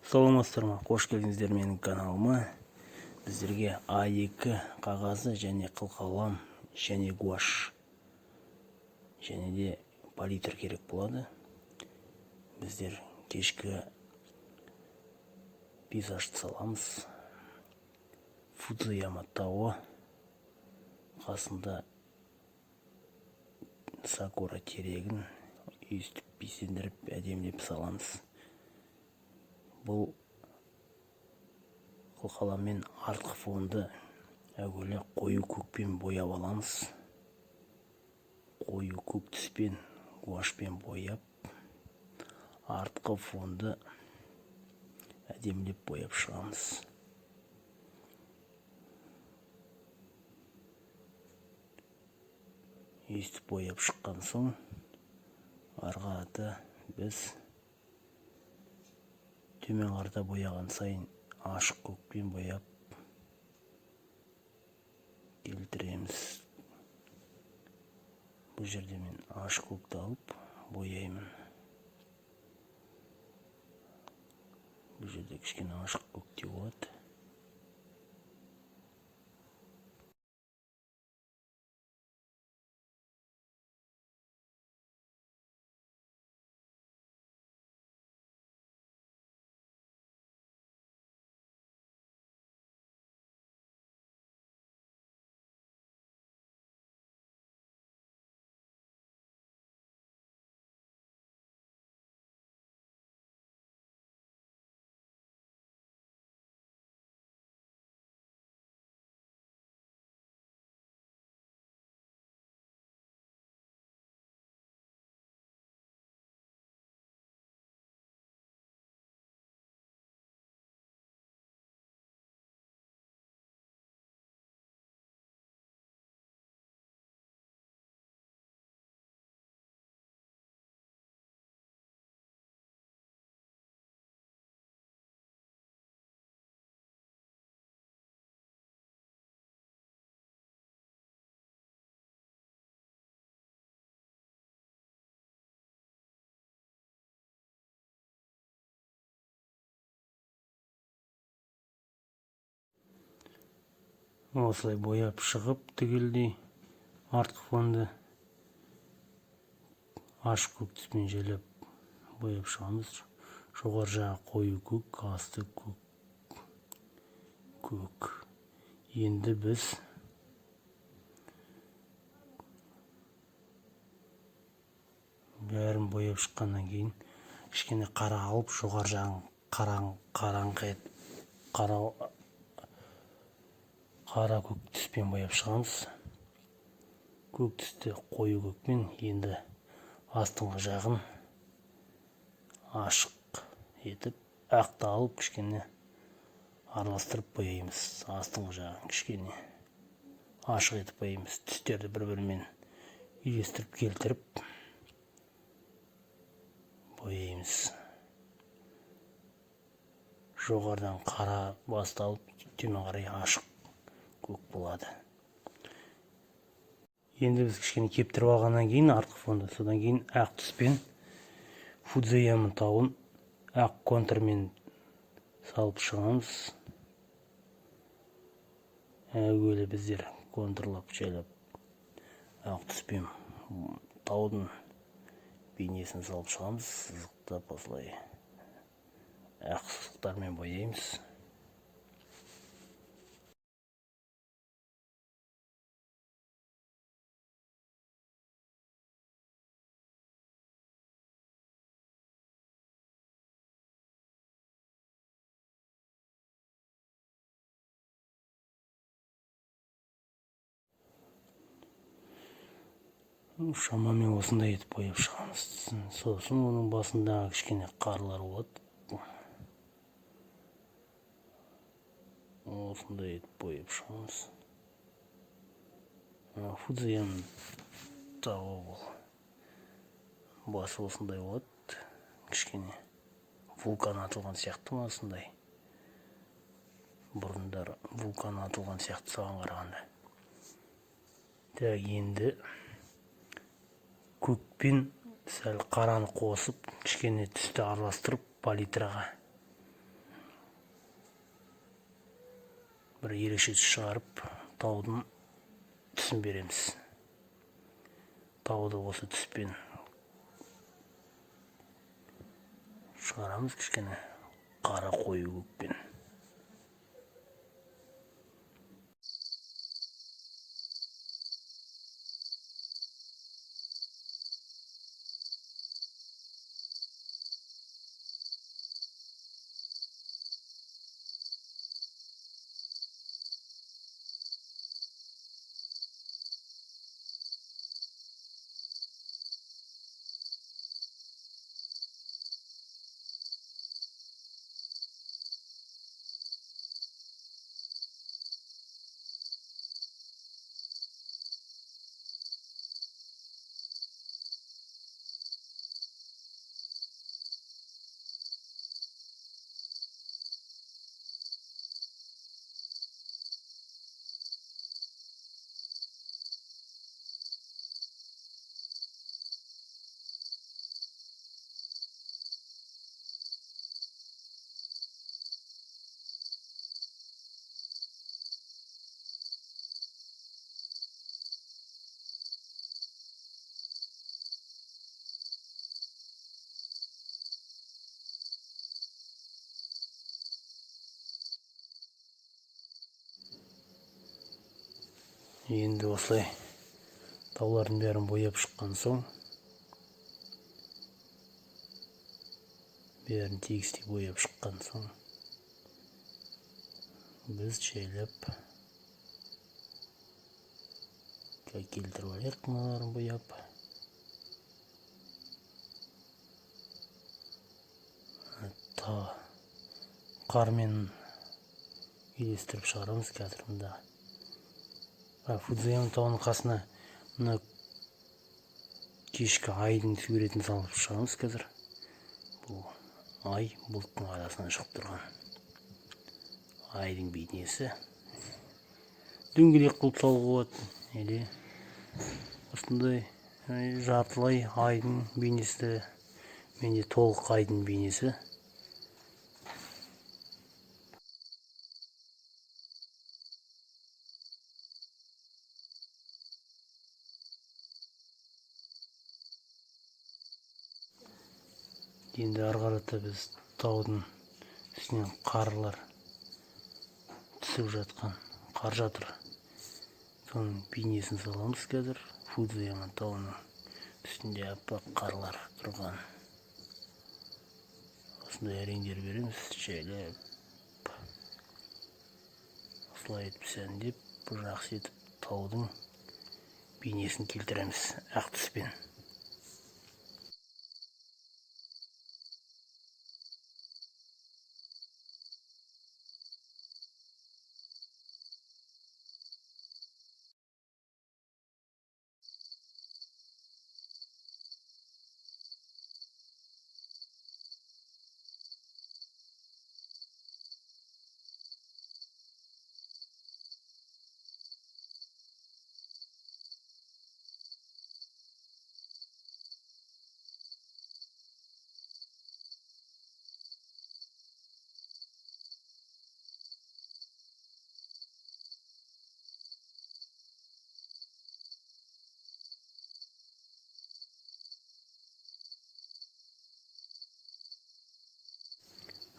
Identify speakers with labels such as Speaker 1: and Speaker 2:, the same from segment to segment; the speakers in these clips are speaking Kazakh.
Speaker 1: Саламатсыздар ма? Қош келдіңіздер менің каналыма. Біздерге А2 қағазы және қылқалам және гуаш және де палитр керек болады. Біздер кешкі пейзажды саламыз. Фудзияма тауы қасында сакура терегін өйстіп безендіріп әдемілеп саламыз. Бұл қылқаламмен артқы фонды әуелі қою көкпен бояп аламыз. Қою көк түспен гуашпен бояп, артқы фонды әдемілеп бояп шығамыз. Өйстіп бояп шыққан соң, арғы аты біз төмен қарта бояған сайын ашық көкпен бояп келтіреміз. Бұл жерде мен ашық көкті алып бояймын. Бұл жерде кішкене ашық көкте болады. Осылай бояп шығып түгелдей артқы фонды ашық көк түспен желеп бояп шығамыз. Жоғары жағы қою көк, асты көк. Енді біз бәрін бояп шыққаннан кейін кішкене қара алып, жоғары жағын қара көк түспен бояп шығамыз. Көк түсті қою көкпен, енді астыңғы жағын ашық етіп, ақты алып кішкене араластырып бояймыз. Астыңғы жағын кішкене ашық етіп бояймыз. Түстерді бір-бірімен үйлестіріп келтіріп бояймыз. Жоғарыдан қара басталып, төмен қарай ашық көк болады. Енді біз кішкене кептіріп алғаннан кейін артқы фонды, содан кейін ақ түспен Фудзияма тауын ақ контурмен салып шығамыз. Әуелі біздер контурлап жайлап ақ түспен таудың бейнесін салып шығамыз. Сызықтап осылай ақ сызықтармен бояймыз. Шамамен осындай етіп бояп шығамыз. Сосын оның басындағы кішкене қарлар болады. Осындай етіп бояп шығамыз. Фудзияма тауы бұл. Басы осындай болады. Кішкене вулкан атылған сияқты ма осындай. Бұрындар вулкан атылған сияқты соған қарағанда. Енді көкпен сәл қараны қосып, кішкене түсті араластырып палитраға бір ерекше түс шығарып таудың түсін береміз. Тауды осы түспен шығарамыз, кішкене қара қою көкпен. Енді осылай таулардың бәрін бояп шыққан соң, бәрін тегістей бояп шыққан соң, біз жайлап келтіріп алайық мыналарын бояп. Қармен үйлестіріп шығарамыз қазір мында. Фудзияма тауының қасына мына кешкі айдың суретін салып шығамыз қазір. Бұл ай бұлттың арасынан шығып тұрған айдың бейнесі. Дөңгелек қылып салуға болады, или осындай жартылай айдың бейнесі, менде толық айдың бейнесі. Енді ары қарата біз таудың үстінен қарлар түсіп жатқан, қар жатыр. Соның бейнесін саламыз қазір. Фудзияма тауының үстінде аппақ қарлар тұрған. Осындай реңдер береміз, жайлап. Осылай етіп сәндеп, жақсы етіп таудың бейнесін келтіреміз ақ түспен.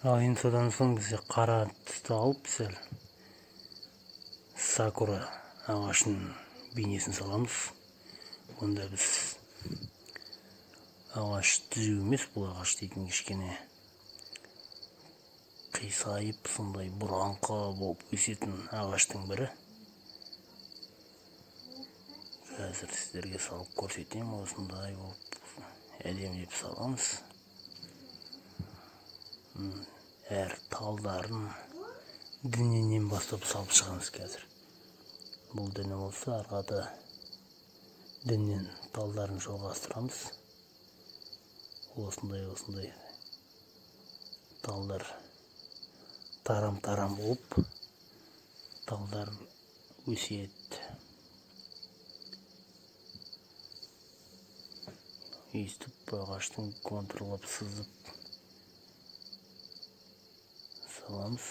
Speaker 1: Ал енді содан соң бізде қара түсті алып сәл сакура ағашының бейнесін саламыз. Онда біз ағаш түзу емес, бұл ағаш дейтін кішкене қисайып, сондай бұраңқы болып өсетін ағаштың бірі. Қазір сіздерге салып көрсетем, осындай болып әдемілеп саламыз. Әр талдарын дінінен бастап салып шығамыз қазір. Бұл діні болса, арқада діннен талдарын жалғастырамыз. Осындай талдар тарам-тарам болып, талдар өседі. Өйстіп ағаштың контурлап сызып саламыз.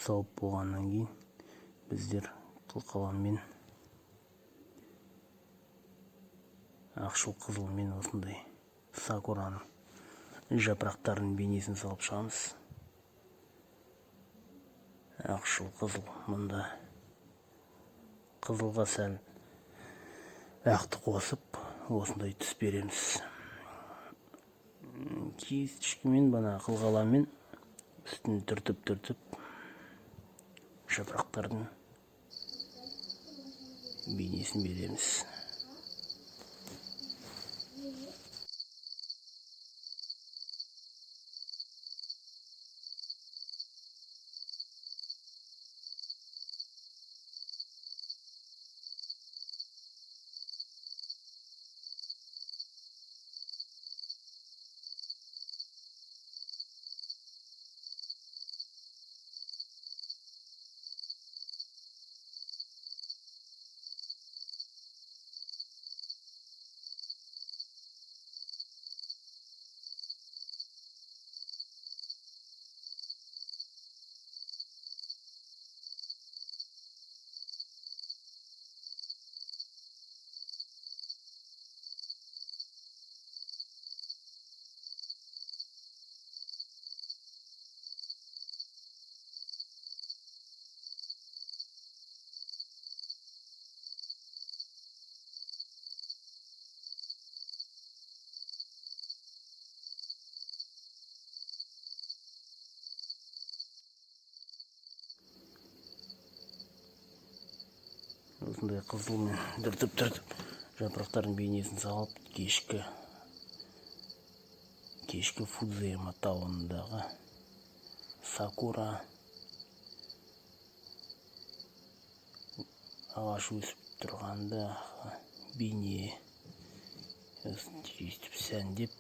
Speaker 1: салып болғаннан кейін біздер қылқаламмен ақшыл қызылмен осындай сакураның жапырақтарының бейнесін салып шығамыз. Ақшыл қызыл, мұнда қызылға сәл ақты қосып осындай түс береміз. Кисточкамен бана қылқаламмен үстін түртіп жапырақтардың бейнесін береміз. Осындай қызылмен түртіп жапырақтардың бейнесін салып, кешкі Фудзияма тауындағы сакура ағаш өсіп тұрғанда бейне өстіп сәндеп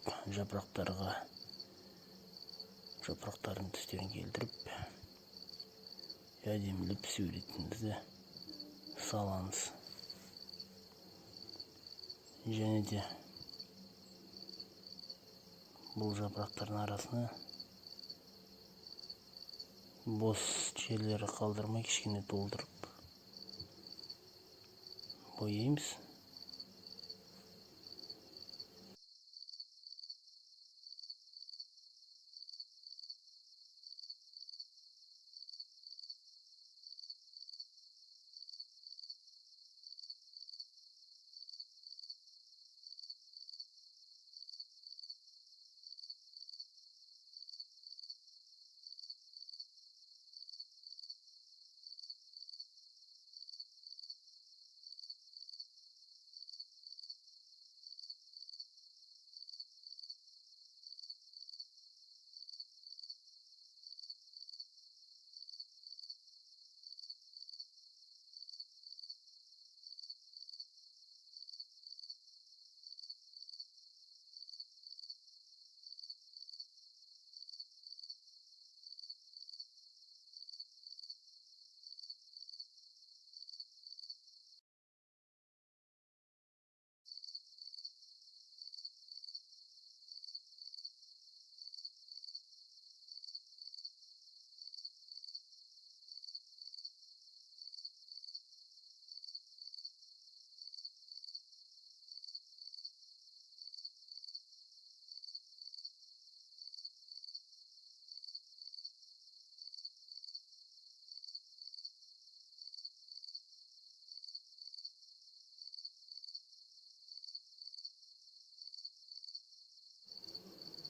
Speaker 1: жапырақтардың түстерін келтіріп әдемілеп суретімізді саламыз. Және де бұл жапырақтардың арасына бос жерлері қалдырмай кішкене толтырып бояймыз.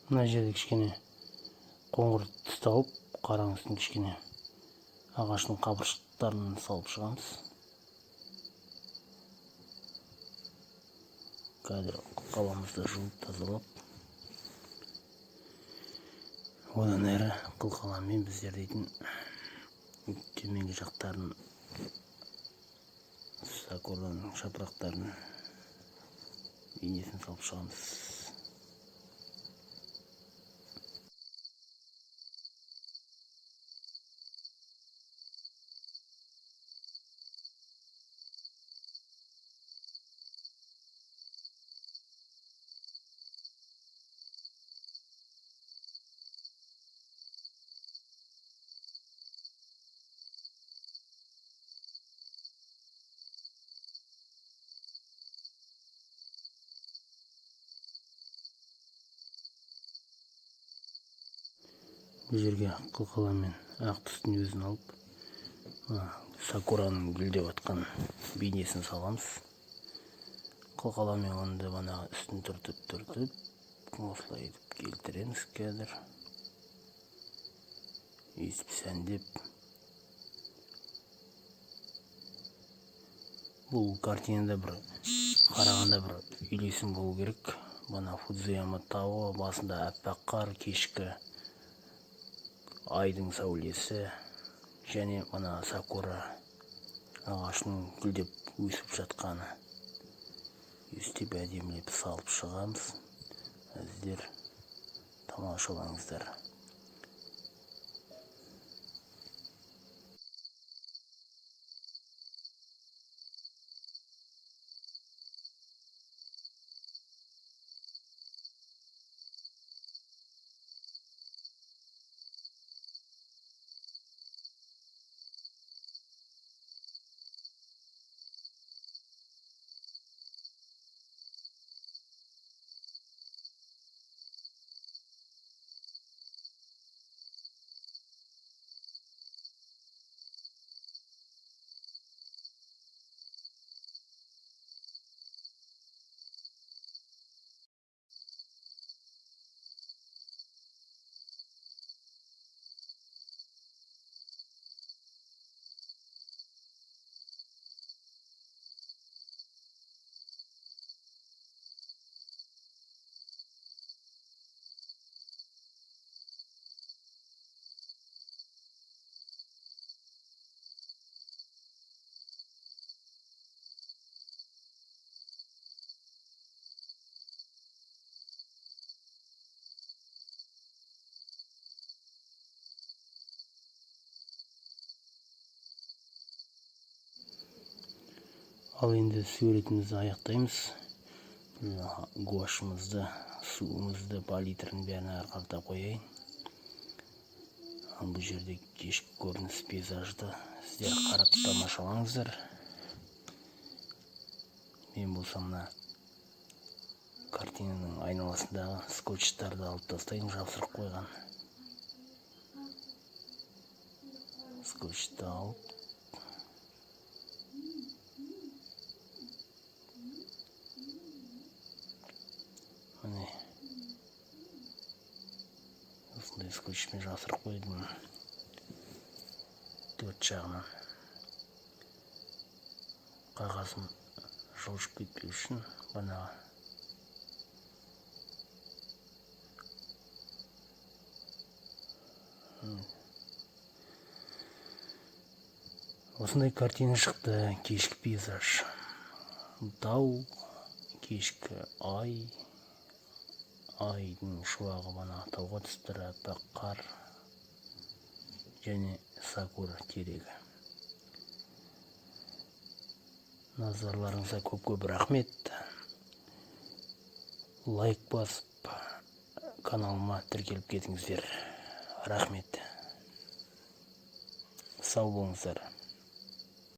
Speaker 1: Мына жерде кішкене қоңыр түс тауып, қараң үстін кішкене ағаштың қабыршақтарын салып шығамыз. Қазір қылқаламызды жуып тазалап, одан әрі қылқаламмен біздер дейтін төменгі жақтарын сакураның жапырақтарын бейнесін салып шығамыз. бұл жерге қылқаламен ақ түстің өзін алып сакураның гүлдеп атқан бейнесін саламыз. Қылқаламен оны бана үстін түртіп осылай етіп келтіреміз қазір. Өйстіп сәндеп. Бұл картинада бір қарағанда бір үйлесім болу керек. Бана Фудзияма тауы, басында аппақ қар, кешкі айдың сәулесі және бана сакура ағашының гүлдеп өсіп жатқаны. Өстіп әдемілеп салып шығамыз. Сіздер тамашалаңыздар. Ал енді суретімізді аяқтаймыз. Гуашымызды, суымызды, палитрін бәрін арқалта қояйын. Бұл жерде кешкі көрініс пейзажды сіздер қарап тамашалаңыздар. Мен болсам мына картинаның айналасындағы скотчтарды алып тастайын, жапсырып қойған. Скотчты алып осындай скотчпен жасырып қойдым. Төрт жағынан қағазым жылжып кетпеу үшін бана осындай картина шықты. Кешкі пейзаж, тау, кешкі айдың шуағы бана тауға түсіп тұр, аппақ қар және сакура терегі. Назарларыңызға көп рахмет. Лайк басып каналыма тіркеліп кетіңіздер. Рахмет. Сау болыңыздар.